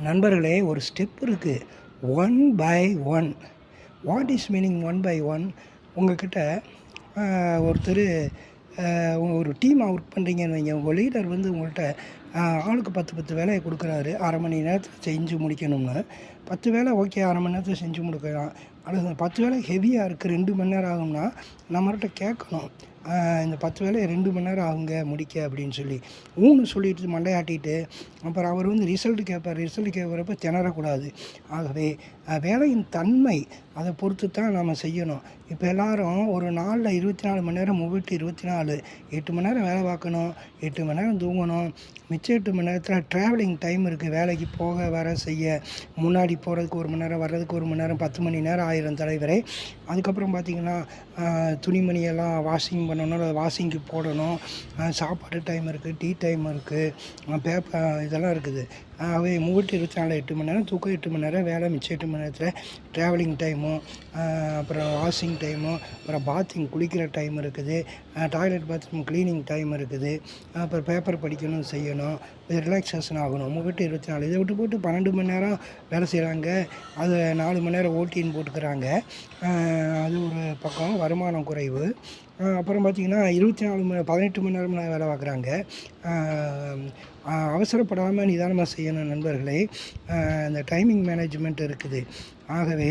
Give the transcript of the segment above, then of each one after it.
நண்பர்களே, ஒரு ஸ்டெப் இருக்குது. One by one. What is meaning one by one? உங்கள்கிட்ட ஒருத்தர் ஒரு டீமாக ஒர்க் பண்ணுறீங்கன்னு வைங்க. உங்கள் லீடர் வந்து உங்கள்கிட்ட ஆளுக்கு 10 வேலையை கொடுக்குறாரு. அரை மணி நேரத்தில் செஞ்சு முடிக்கணும்னு. 10 வேலை ஓகே, அரை மணி நேரத்தில் செஞ்சு முடிக்கலாம். அல்லது 10 வேலை ஹெவியாக இருக்குது, 2 மணி நேரம் ஆகும்னா நம்மள்கிட்ட கேட்கணும். இந்த 10 வேலையை 2 மணி நேரம் ஆகுங்க முடிக்க அப்படின்னு சொல்லி சொல்லிட்டு மண்டையாட்டிட்டு அப்புறம் அவர் வந்து ரிசல்ட் கேட்பார். ரிசல்ட் கேட்குறப்ப திணறக்கூடாது. ஆகவே வேலையின் தன்மை அதை பொறுத்து தான் நம்ம செய்யணும். இப்போ எல்லோரும் ஒரு நாளில் 24 மணி நேரம் 24 8 மணி நேரம் வேலை பார்க்கணும், 8 மணி நேரம் தூங்கணும். மிச்சம் 8 மணி நேரத்தில் ட்ராவலிங் டைம் இருக்குது. வேலைக்கு போக வர செய்ய, முன்னாடி போகிறதுக்கு 1 மணி நேரம், வர்றதுக்கு 1 மணி நேரம், 10 மணி நேரம் ஆயிரம் தலைவரே. அதுக்கப்புறம் பார்த்திங்கன்னா துணிமணியெல்லாம் வாஷிங் பண்ணணும், அதை வாஷிங்க்கு போடணும். சாப்பாடு டைம் இருக்குது, டீ டைம் இருக்குது, இதெல்லாம் இருக்குது. அவை 24 8 மணி நேரம் தூக்கம், 8 மணி நேரம் வேலை, மிச்சம் 8 மணி நேரத்தில் ட்ராவலிங் டைமும், அப்புறம் வாஷிங் டைமும், அப்புறம் பாத்திங் குளிக்கிற டைம் இருக்குது, டாய்லெட் பாத்ரூம் க்ளீனிங் டைம் இருக்குது, அப்புறம் பேப்பர் படிக்கணும், செய்யணும், ரிலாக்ஸேஷன் ஆகணும். 24 இதை விட்டு போட்டு 12 மணி நேரம் வேலை செய்கிறாங்க. அது 4 மணி நேரம் ஓட்டின்னு போட்டுக்கிறாங்க. அது ஒரு பக்கம் வருமானம் குறைவு. அப்புறம் பார்த்திங்கன்னா 18 மணி நேரம் வேலை பார்க்குறாங்க. அவசரப்படாமல் நிதானமாக செய்யணும் நண்பர்களே. இந்த டைமிங் மேனேஜ்மெண்ட் இருக்குது. ஆகவே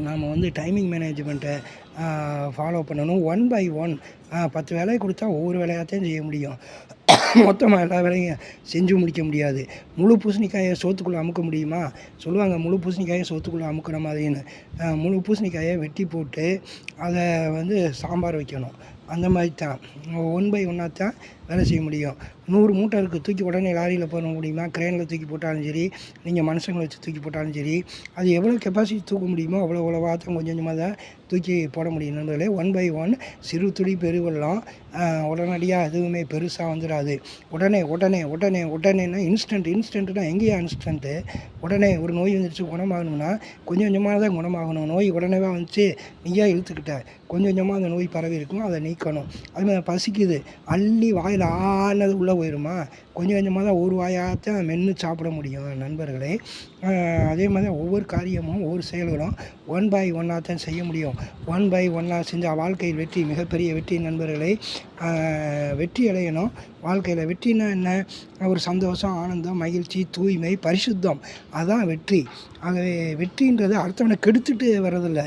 நாம் வந்து டைமிங் மேனேஜ்மெண்ட்டை ஃபாலோ பண்ணணும். ஒன் பை ஒன் 10 வேலையை கொடுத்தா ஒவ்வொரு வேலையாகத்தான் செய்ய முடியும். மொத்தமாக எல்லா வேலையும் செஞ்சு முடிக்க முடியாது. முழு பூசணிக்காயை சோத்துக்குள்ளே அமுக்க முடியுமா? சொல்லுவாங்க, முழு பூசணிக்காயை சோத்துக்குள்ளே அமுக்கிற மாதிரின்னு. முழு பூசணிக்காயை வெட்டி போட்டு அதை வந்து சாம்பார் வைக்கணும். அந்த மாதிரி தான் ஒன் பை ஒன்னாக தான் வேலை செய்ய முடியும். 100 மூட்டை இருக்குது, தூக்கி உடனே லாரியில் போட முடியுமா? க்ரேனில் தூக்கி போட்டாலும் சரி, நீங்கள் மனுஷங்களை வச்சு தூக்கி போட்டாலும் சரி, அது எவ்வளோ கெப்பாசிட்டி தூக்க முடியுமோ அவ்வளோவா தான் கொஞ்சம் கொஞ்சமாக தான் தூக்கி போட முடியும் நண்பர்களே. One by one. சிறு துளி பெருவெள்ளம். உடனடியாக எதுவுமே பெருசாக வந்துடாது. உடனேன்னா இன்ஸ்டன்ட்னா எங்கேயா இன்ஸ்டன்ட்டு? உடனே ஒரு நோய் வந்துருச்சு, குணமாகணும்னா கொஞ்சம் கொஞ்சமாக தான் குணமாகணும். நோய் உடனேவா வந்துச்சு, நீயா இழுத்துக்கிட்ட, கொஞ்சம் கொஞ்சமாக அந்த நோய் பரவி இருக்கும், அதை நீக்கணும். அது மாதிரி பசிக்குது, அள்ளி வாயில் ஆனது உள்ளே போயிடுமா? கொஞ்சம் கொஞ்சமாக தான் ஒரு வாயாகத்தான் மென்று சாப்பிட முடியும் நண்பர்களே. அதே மாதிரி ஒவ்வொரு காரியமும் ஒவ்வொரு செயல்களும் ஒன் பை ஒன்னாக தான் செய்ய முடியும். ஒன் பை ஒன்னாக செஞ்சால் வாழ்க்கையில் வெற்றி, மிகப்பெரிய வெற்றி நண்பர்களே. வெற்றி அடையணும் வாழ்க்கையில். வெற்றினா என்ன? ஒரு சந்தோஷம், ஆனந்தம், மகிழ்ச்சி, தூய்மை, பரிசுத்தம், அதுதான் வெற்றி. ஆகவே வெற்றின்றது அடுத்தவனை கெடுத்துட்டு வர்றதில்லை.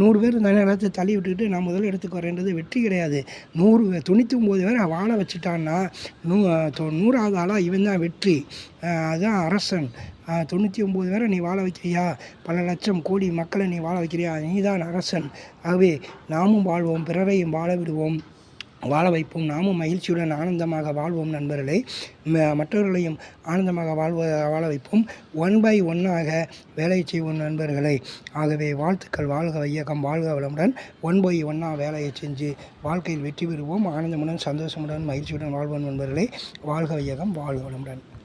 100 பேர் இந்த நேரத்தை தள்ளி விட்டுக்கிட்டு நான் முதல் இடத்துக்கு வரேன்றது வெற்றி கிடையாது. 99 பேர் வாழ வச்சுட்டான்னா 100வது ஆளாக இவன் தான் வெற்றி. அதுதான் அரசன். 99 பேரை நீ வாழ வைக்கிறியா? பல லட்சம் கோடி மக்களை நீ வாழ வைக்கிறியா? நீ தான் அரசன். ஆகவே நாமும் வாழ்வோம், பிறரையும் வாழ விடுவோம், வாழ வைப்போம். நாமும் மகிழ்ச்சியுடன் ஆனந்தமாக வாழ்வோம் நண்பர்களே. மற்றவர்களையும் ஆனந்தமாக வாழ வைப்போம். ஒன் பை ஒன்னாக வேலை செய்வோம் நண்பர்களே. ஆகவே வாழ்த்துக்கள். வாழ்க வையகம், வாழ்க வளமுடன். ஒன் பை ஒன்னாக வேலையை செஞ்சு வாழ்க்கையில் வெற்றி பெறுவோம். ஆனந்தமுடன், சந்தோஷமுடன், மகிழ்ச்சியுடன் வாழ்வோம் நண்பர்களே. வாழ்க வையகம், வாழ்க வளமுடன்.